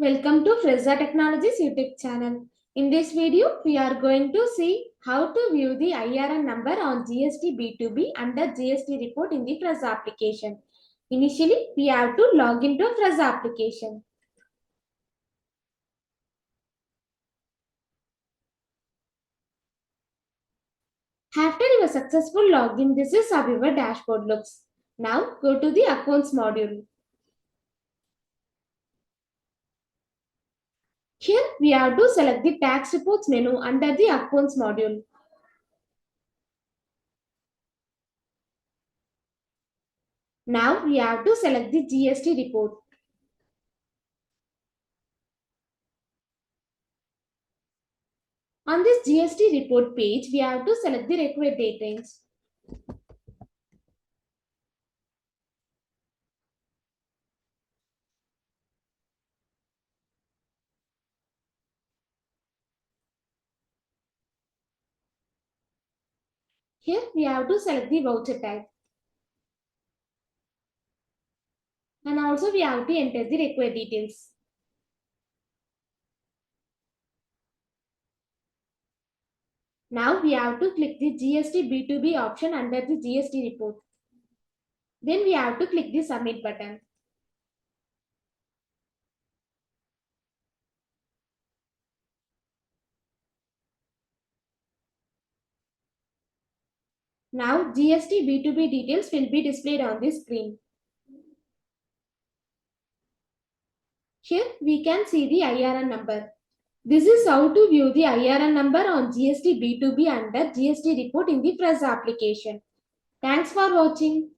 Welcome to Fresa Technologies YouTube channel. In this video, we are going to see how to view the IRN number on GST B2B under GST report in the Fresa application. Initially, we have to log into Fresa application. After your successful login, this is how your dashboard looks. Now, go to the Accounts module. Here, we have to select the Tax Reports menu under the Accounts module. Now, we have to select the GST report. On this GST report page, we have to select the required date range. Here, we have to select the voucher type. And also, we have to enter the required details. Now, we have to click the GST B2B option under the GST report. Then, we have to click the Submit button. Now, GST B2B details will be displayed on the screen. Here, we can see the IRN number. This is how to view the IRN number on GST B2B under GST report in the Fresa application. Thanks for watching.